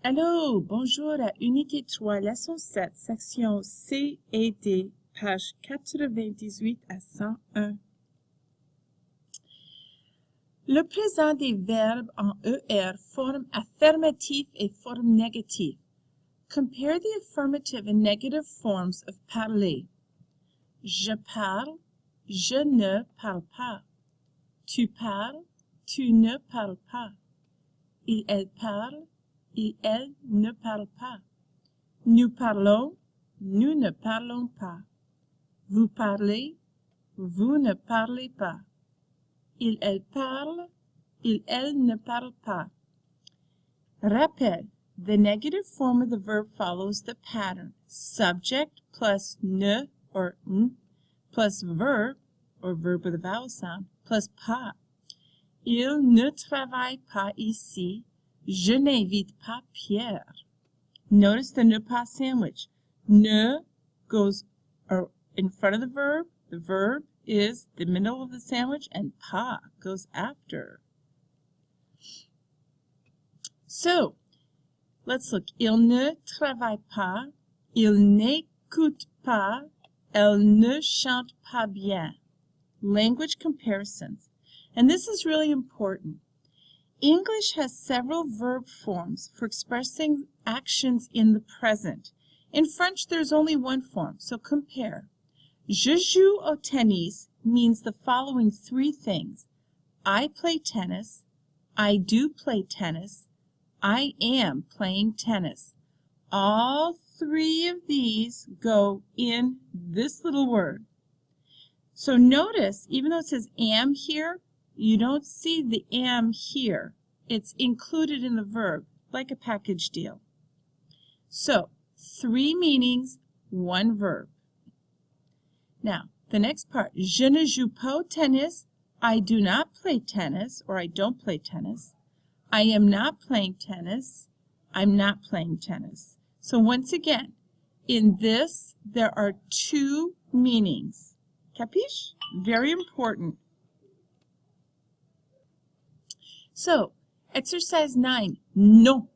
Allô, bonjour à Unité 3, leçon 7, section C et D, page 98 à 101. Le présent des verbes en ER, forme affirmative et forme négative. Compare the affirmative and negative forms of parler. Je parle, je ne parle pas. Tu parles, tu ne parles pas. Elle parle, elle ne parle pas. Nous parlons, nous ne parlons pas. Vous parlez, vous ne parlez pas. Elle parle, elle ne parle pas. Rappel, the negative form of the verb follows the pattern. Subject plus ne or n plus verb or verb with a vowel sound plus pas. Il ne travaille pas ici. Je n'invite pas Pierre. Notice the ne pas sandwich. Ne goes in front of the verb. The verb is the middle of the sandwich, and pas goes after. So, let's look. Il ne travaille pas. Il n'écoute pas. Elle ne chante pas bien. Language comparisons. And this is really important. English has several verb forms for expressing actions in the present. In French, there's only one form, so compare. Je joue au tennis means the following three things. I play tennis. I do play tennis. I am playing tennis. All three of these go in this little word. So notice, even though it says am here, you don't see the am here. It's included in the verb, like a package deal. So, three meanings, one verb. Now, the next part. Je ne joue pas au tennis. I do not play tennis, or I don't play tennis. I am not playing tennis. I'm not playing tennis. So once again, in this, there are two meanings. Capiche? Very important. So, exercise 9. No.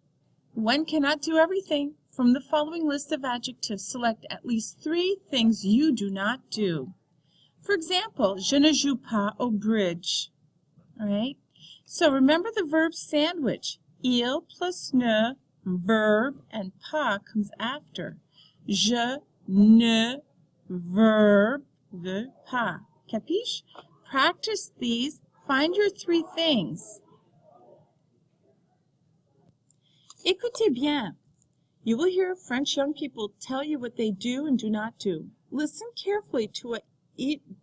One cannot do everything. From the following list of adjectives, select at least three things you do not do. For example, je ne joue pas au bridge. All right? So remember the verb sandwich. Il plus ne, verb, and pas comes after. Je ne, verb, the pas. Capiche? Practice these. Find your three things. Écoutez bien. You will hear French young people tell you what they do and do not do. Listen carefully to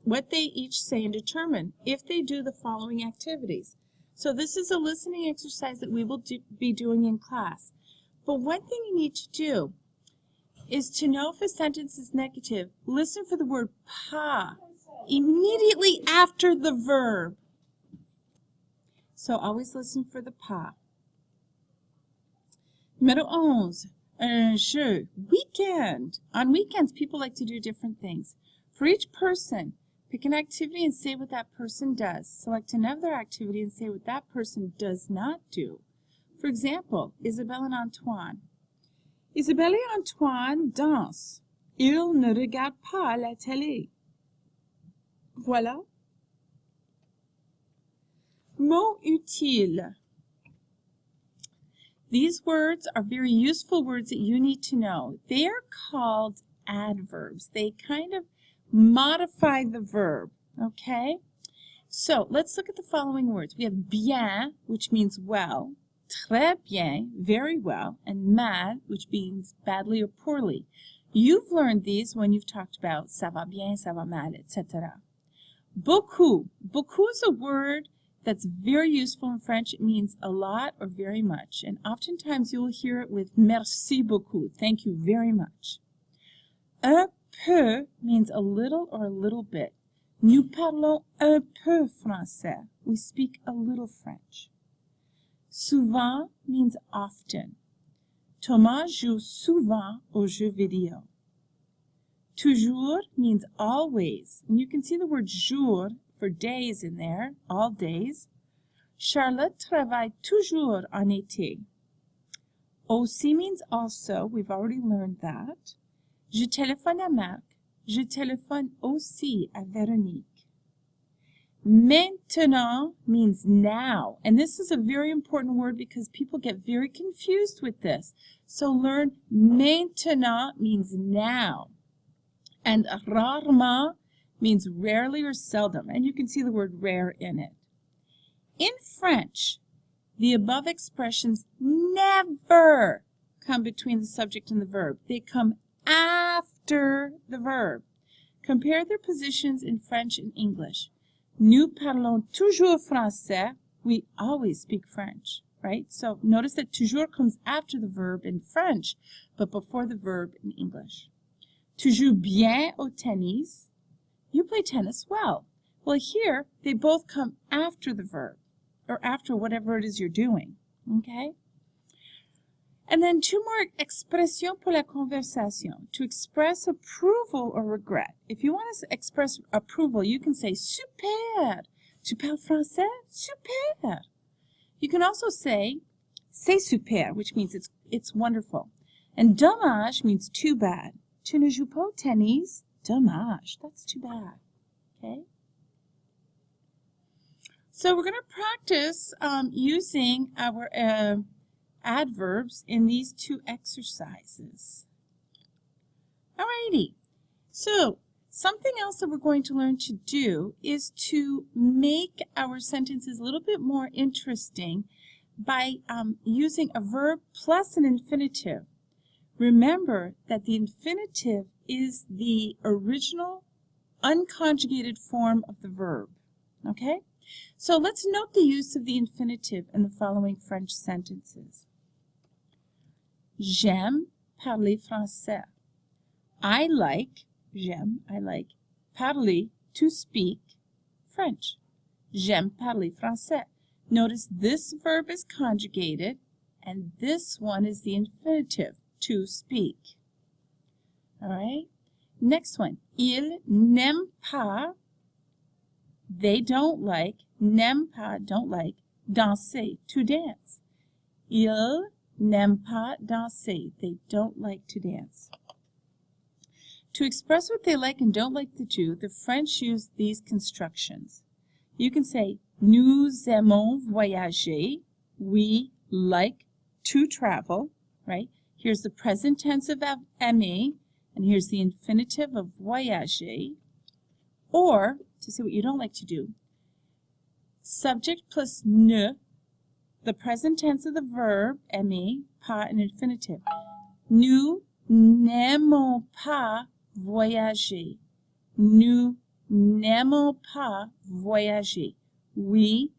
what they each say and determine if they do the following activities. So this is a listening exercise that we will be doing in class. But one thing you need to do is to know if a sentence is negative, listen for the word pas immediately after the verb. So always listen for the pas. Numéro 11. Un jeu. Weekend. On weekends, people like to do different things. For each person, pick an activity and say what that person does. Select another activity and say what that person does not do. For example, Isabelle and Antoine. Isabelle et Antoine dansent. Ils ne regardent pas la télé. Voilà. Mot utile. These words are very useful words that you need to know. They are called adverbs. They kind of modify the verb, okay? So let's look at the following words. We have bien, which means well, très bien, very well, and mal, which means badly or poorly. You've learned these when you've talked about ça va bien, ça va mal, etc. Beaucoup. Beaucoup is a word that's very useful in French. It means a lot or very much. And oftentimes you'll hear it with merci beaucoup. Thank you very much. Un peu means a little or a little bit. Nous parlons un peu français. We speak a little French. Souvent means often. Thomas joue souvent aux jeux vidéo. Toujours means always. And you can see the word jour for days in there, all days. Charlotte travaille toujours en été. Aussi means also. We've already learned that. Je téléphone à Marc. Je téléphone aussi à Véronique. Maintenant means now. And this is a very important word because people get very confused with this. So learn maintenant means now. And rarement means rarely or seldom. And you can see the word rare in it. In French, the above expressions never come between the subject and the verb. They come after the verb. Compare their positions in French and English. Nous parlons toujours français. We always speak French, right? So notice that toujours comes after the verb in French, but before the verb in English. Tu joues bien au tennis. You play tennis well. Well, here, they both come after the verb, or after whatever it is you're doing, okay? And then two more expressions pour la conversation. To express approval or regret. If you want to express approval, you can say super. Tu parles français? Super. You can also say c'est super, which means it's wonderful. And dommage means too bad. Tu ne joues pas au tennis? Dommage. That's too bad. Okay? So we're going to practice using our adverbs in these two exercises. Alrighty. So something else that we're going to learn to do is to make our sentences a little bit more interesting by using a verb plus an infinitive. Remember that the infinitive is the original unconjugated form of the verb. Okay? So let's note the use of the infinitive in the following French sentences. J'aime parler français. I like parler, to speak, French. J'aime parler français. Notice this verb is conjugated, and this one is the infinitive, to speak. All right? Next one. Ils n'aiment pas, they don't like, n'aiment pas, don't like, danser, to dance. Ils n'aiment pas danser, they don't like to dance. To express what they like and don't like to do, the French use these constructions. You can say, nous aimons voyager, we like to travel, right? Here's the present tense of aimer, and here's the infinitive of voyager. Or, to say what you don't like to do, subject plus ne, the present tense of the verb, aimer, pas, and infinitive. Nous n'aimons pas voyager. Nous n'aimons pas voyager. We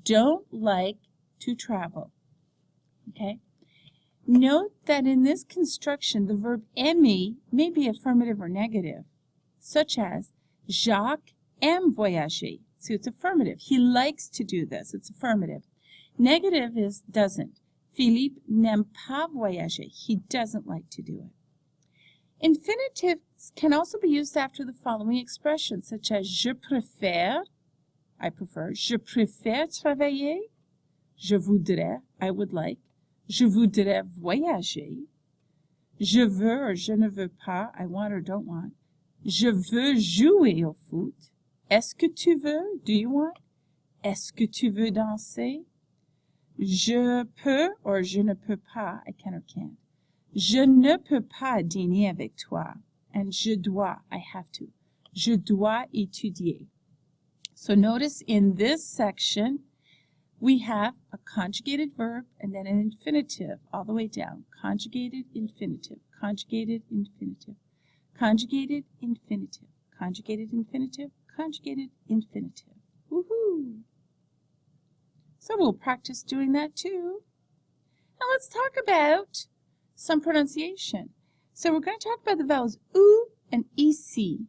don't like to travel. Okay? Note that in this construction, the verb aimer may be affirmative or negative, such as Jacques aime voyager. So it's affirmative. He likes to do this. It's affirmative. Negative is doesn't. Philippe n'aime pas voyager. He doesn't like to do it. Infinitives can also be used after the following expressions, such as je préfère, I prefer, je préfère travailler, je voudrais, I would like, je voudrais voyager, je veux or je ne veux pas, I want or don't want, je veux jouer au foot, est-ce que tu veux, do you want, est-ce que tu veux danser, je peux or je ne peux pas, I can or can't. Je ne peux pas dîner avec toi. And je dois, I have to. Je dois étudier. So notice in this section, we have a conjugated verb and then an infinitive all the way down. Conjugated infinitive, conjugated infinitive, conjugated infinitive, conjugated infinitive, conjugated infinitive. Woohoo! So we'll practice doing that too. Now let's talk about some pronunciation. So we're going to talk about the vowels oo and ici.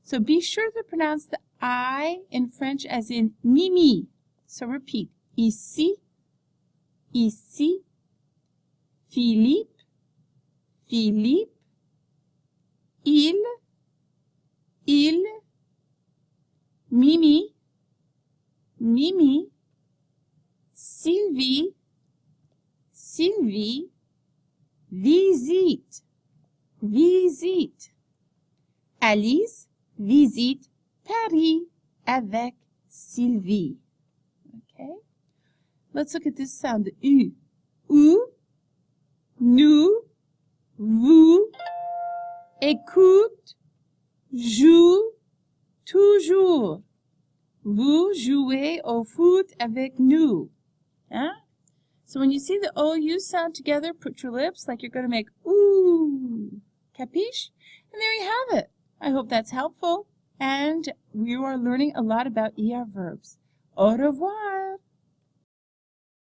So be sure to pronounce the I in French as in mimi. So repeat. Ici, ici, Philippe, Philippe, il, Mimi, Mimi, Sylvie, Sylvie, visite, visite. Alice visite Paris avec Sylvie. Okay? Let's look at this sound, the U. Ou, nous, vous, écoute, joue, toujours. Vous jouez au foot avec nous. Huh? So when you see the OU sound together, put your lips like you're going to make ooh. Capiche? And there you have it. I hope that's helpful. And we are learning a lot about ER verbs. Au revoir.